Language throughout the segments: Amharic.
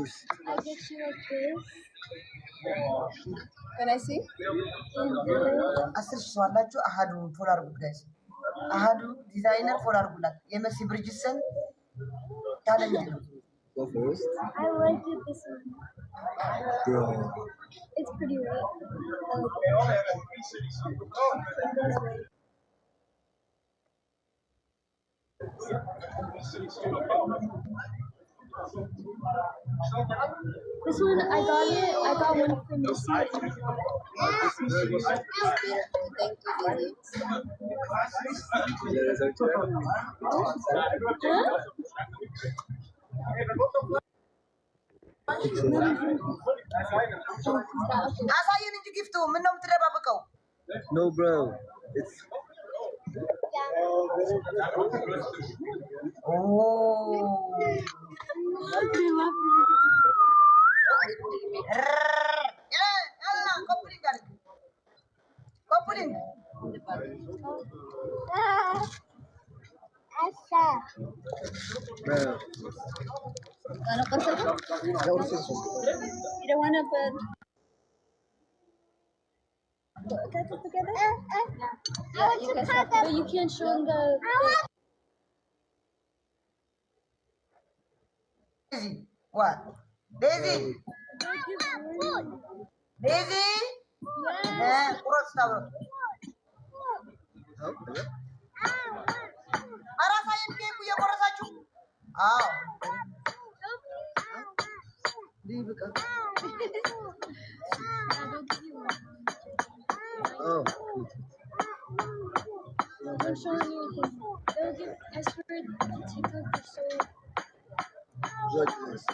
I get you like this. Can I see? أسر شوالاتو أحدو فولار guys. أحدو designer فولار بولات. يمسي برجسن تعلم جدو. Go first. I like it this one. Yeah. It's pretty right. This one I got one from Missy. Thank you, Lily. أسايين إنتي كيفتو منهم تربى بكو. No, bro. It's. Oh. يلا كوبلين قال. كوبلين. Bro. You don't want to cut it together? Yeah, you can cut it. But you can't show them the Daisy. What? Daisy. Daisy. Yeah. Kurus tahu. Arah saya ni punya kurus acu. Ah. Di buka. Oh. I'm showing you. They'll give. I swear, TikTok is so. Goodness.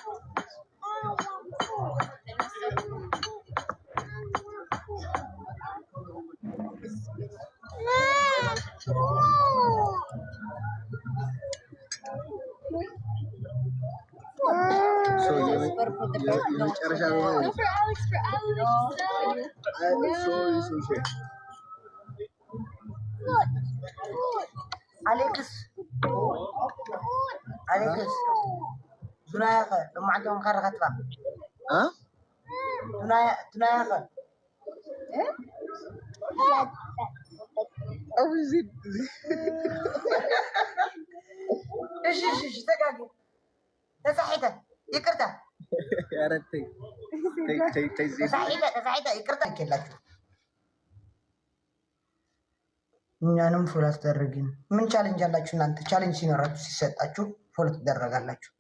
So you No, for Alex. sorry. Alex. Tunaya ka. Lumagang karakat ka. Huh? Tunaya ka. How is it? ايش تقاقي تسحيته يكرته يا رتي تسحيته يكرته كلاችሁ እኛንም ፎሎ አስደረግን ምን ቻሌንጅ አላችሁ እናንተ ቻሌንጅ ሲኖራችሁ ሲሰጣችሁ ፎሎ ትደረጋላችሁ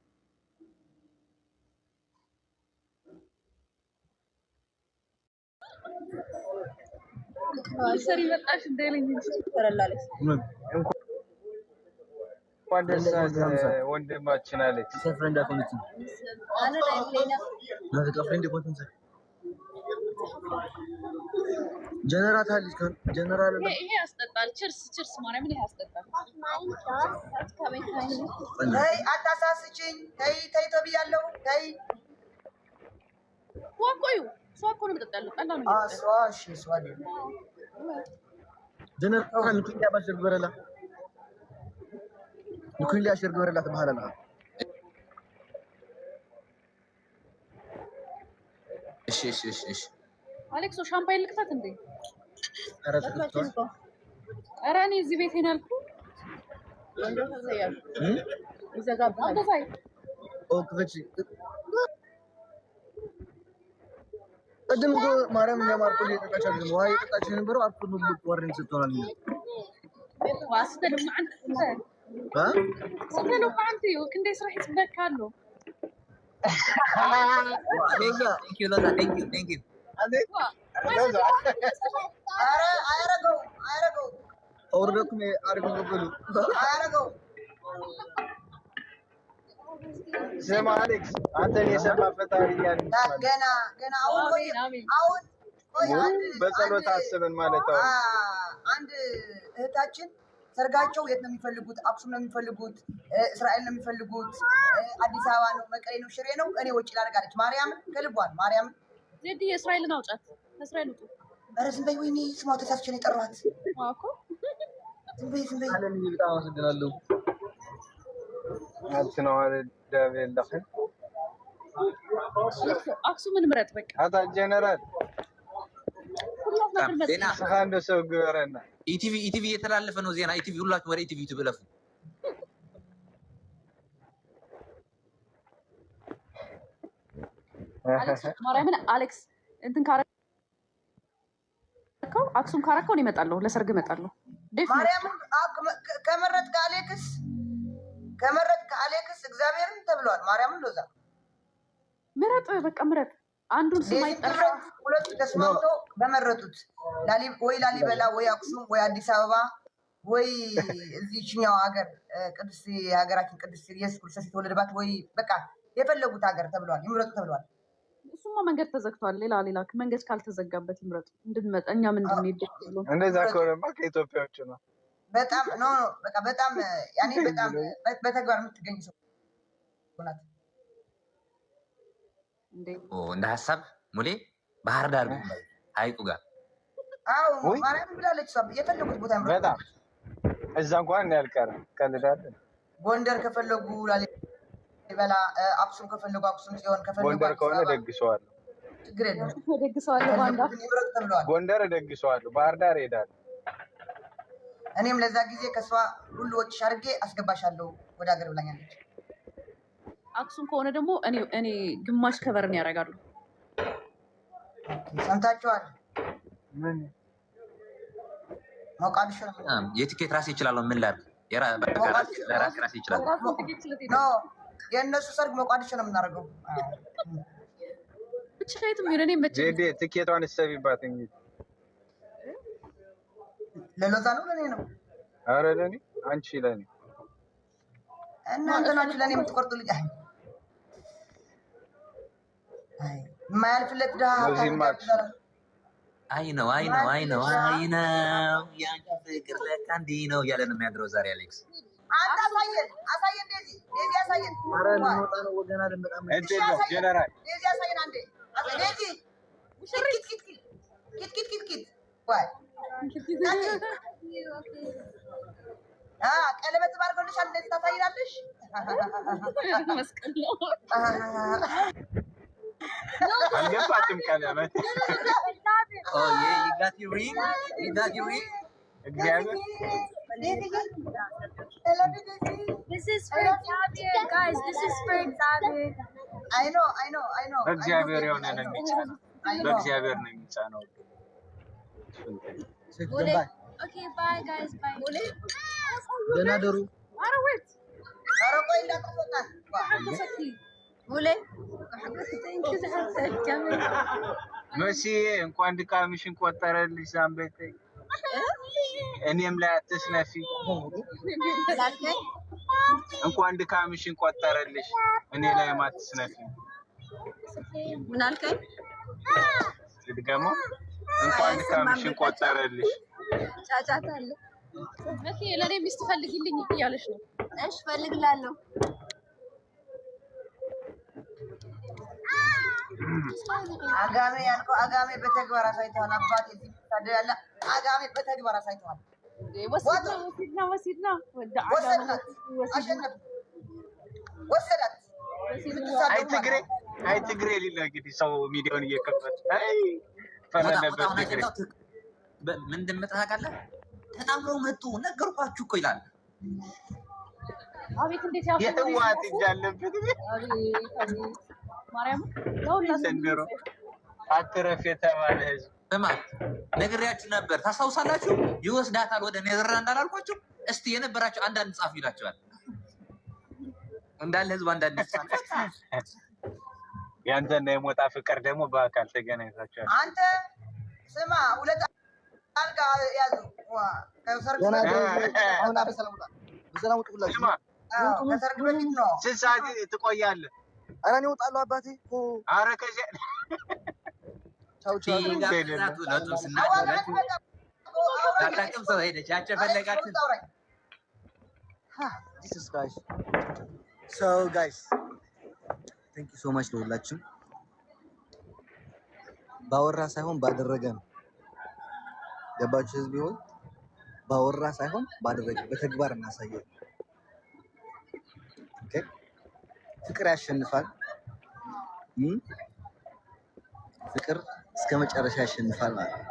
ሰሪ መጣሽ እንደለኝ ተረላለች ወንድማችን አለች ፍሬንድ አኮንት ነው ፍሬንድ ኮንት ጀነራል ጀነራል ይሄ ያስጠጣል ችርስ ማርያምን ይሄ ያስጠጣል ተይ አታሳስችኝ ተይ ተብያለሁ ተይ ወቆዩ ሷኮ ነው መጠጣለሁ ቀላ ነው ሷሽ ሷዲ ጀነራል ንኩያ ባሽር በረላ ንኩያ አሽር በረላ ተባሃለና እሺ አሌክሶ ሻምፓይን ልክታት እንዴ ኧረ እኔ እዚህ ቤት ሄናልኩ ቅድም እኮ ማርያም ለማርቆ እየጠጣች አይደለም ውሃ እየጠጣች የነበረው አልኮል ነው ብሎ ዋርኒንግ ሰጥቶናል ዋስተልም አንተ ክንዴ ስራ ይጽበካሉ Thank you. አያረገው አውርደኩኝ አርገው ገበሉ አያረገው ስማ አሌክስ አንተን የሰማ ፈጣሪ ያን ገና አሁን በጸሎት አስበን ማለት ነው አንድ እህታችን ሰርጋቸው የት ነው የሚፈልጉት አክሱም ነው የሚፈልጉት እስራኤል ነው የሚፈልጉት አዲስ አበባ ነው መቀሌ ነው ሽሬ ነው እኔ ወጪ ላደርጋለች ማርያም ከልቧን ማርያም ዜዲ እስራኤልን አውጫት እስራኤል ውጡ ኧረ ዝም በይ ወይኔ ስማው ተሳስቼ ነው የጠራኋት እኮ ዝም በይ አለም በጣም አመሰግናለሁ አንቺ ነው አይደል ዳቪድ ለኸን አክሱምን ምረጥ በቃ አታ ጀነራል ሁሉም ነገር መጥ ዜና አንድ ሰው ግበረና ኢቲቪ እየተላለፈ ነው ዜና ኢቲቪ ሁላችሁም ወደ ኢቲቪ ትብለፉ አሌክስ ማርያምን አሌክስ እንትን ካረከው አክሱም ካረከው ነው ይመጣለሁ ለሰርግ እመጣለሁ ማርያምን ከመረጥክ አሌክስ እግዚአብሔርን ተብሏል ማርያምን ለዛ ምረጥ በቃ ምረጥ አንዱን ስም አይጠራ ሁለቱ ተስማምተው በመረጡት ላሊበላ ወይ አክሱም ወይ አዲስ አበባ ወይ እዚህኛው ሀገር ቅዱስ ሀገራችን ቅዱስ ኢየሱስ ክርስቶስ የተወለደባት ወይ በቃ የፈለጉት ሀገር ተብሏል ይምረጡ ተብሏል እሱማ መንገድ ተዘግቷል ሌላ መንገድ ካልተዘጋበት ይምረጡ እንድንመጣ እኛ ምንድን ነው እንደዛ ከሆነማ ከኢትዮጵያዎች ነው በጣም በቃ በጣም ያኔ በጣም በተግባር የምትገኝ ሰው ናት እንደ ሀሳብ ሙሌ ባህር ዳር ሀይቁ ጋር አዎ ማርያም ብላለች የፈለጉት ቦታ ይምረጡ በጣም እዛ እንኳን ያልቀረም ቀልዳለን ጎንደር ከፈለጉ ላሊበላ አክሱም ከፈለጉ አክሱም ጽዮን ከፈለጉ ጎንደር ከሆነ ደግሰዋለሁ ችግር የለም ደግሰዋለሁ ጎንደር ደግሰዋለሁ ባህር ዳር እሄዳለሁ እኔም ለዛ ጊዜ ከሷ ሁሉ ወጭ አድርጌ አስገባሻለሁ ወደ ሀገር ብላኛለች አክሱም ከሆነ ደግሞ እኔ ግማሽ ከበርን ያደርጋሉ ሰምታችኋል ምን ሞቃዲሾ የቲኬት ራሴ ይችላል ምን ላድርግ ራሴ ይችላል የእነሱ ሰርግ ሞቃዲሾ ነው የምናደርገው ብቻ የትም ሄደ እኔ መቼ ጄዴ ትኬቷን እሰቢባት እንግዲህ ለሎዛ ነው ለኔ ነው ኧረ ለኔ አንቺ ለኔ እናንተ ናችሁ ለኔ የምትቆርጡ ልጅ የማያልፍለት ድሀ አይ ነው ያንቺ ፍቅር ለካ እንዲህ ነው እያለ ነው የሚያድረው ዛሬ አሌክስ አንተ አሳየን ዴዚ አሳየን ኧረ ልንወጣ ነው ወገና በጣም እንዴት ነው ጀነራል ዴዚ አሳየን አንዴ ዴዚ ኪት ወይ ቀለበት ባርጎልሻል እንደዚህ ታሳይናለሽ መስቀል ነው አልገባችም ቀለበት you got your ring እግዚአብሔር This is for Xavier, guys. This is for Xavier. I know. በእግዚአብሔር የሆነ ነው የሚጫነው በእግዚአብሔር ነው የሚጫነው Okay, bye, guys. Bye. ደህና ደሩ ኧረ ወይት ኧረ ቆይ እንዳትወጣ መሲ እንኳን ድካምሽን ቆጠረልሽ ዛምቤቴ እኔም ላይ አትስነፊ እንኳን ድካምሽን ቆጠረልሽ እኔ ላይ አትስነፊ ምን አልከኝ ድገሞ እንኳን ድካምሽን ቆጠረልሽ ጫጫታ አለ መቼ ለኔ ሚስት ፈልጊልኝ እያለሽ ነው እሺ ፈልግላለሁ አጋሜ ያልከው አጋሜ በተግባር አሳይተዋል አባቴ እዚህ ታዲያ ያለ አጋሜ በተግባር አሳይተዋል ወሲድና ወሰዳት አይ ትግሬ ሊለ እንግዲህ ሰው ሚዲያውን እየከፈተ አይ ፈለነበት ትግሬ ምን እንደምታውቃለህ ተጣምረው መጡ ነገርኳችሁ እኮ ይላል አቤት እንዴት ያፈ የህዋት እያለበት ማርያም ለሁላ ሰንደሮ አትረፍ የተባለ ህዝብ በማ ነግሬያችሁ ነበር ታስታውሳላችሁ ይወስዳታል ወደ ኔዘርላንድ አላልኳችሁ እስቲ የነበራችሁ አንዳንድ ጻፍ ይላችኋል እንዳለ ህዝብ አንዳንድ ጻፍ ያንተና የሞጣ ፍቅር ደግሞ በአካል ተገናኝታችኋል አንተ ስማ ሁለት አልጋ ያዙ ከሰርግ አሁን በሰላም ውጡላችሁ ከሰርግ በፊት ነው ስንት ሰዓት ትቆያለህ ኧረ እኔ እወጣለሁ አባቴ ኧረ ከዚያ ቻው ታጣቅም ሰው ሄደች ያቸው ፈለጋችሁ Jesus Christ. So guys, thank you so much ለሁላችሁም ባወራ ሳይሆን ባደረገ ነው ገባችሁ ህዝብ ይሁን ባወራ ሳይሆን ባደረገ በተግባር እናሳየው ኦኬ ፍቅር ያሸንፋል ፍቅር እስከ መጨረሻ ያሸንፋል ማለት ነው።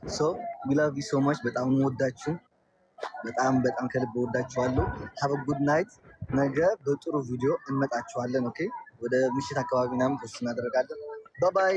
ሶ ዊ ላቭ ዩ ሶ ማች። በጣም ወዳችሁ በጣም ከልብ ወዳችኋለሁ። ሃቭ አ ጉድ ናይት። ነገ በጥሩ ቪዲዮ እንመጣችኋለን። ኦኬ ወደ ምሽት አካባቢ ምናምን ፖስት እናደርጋለን። ባይ ባይ።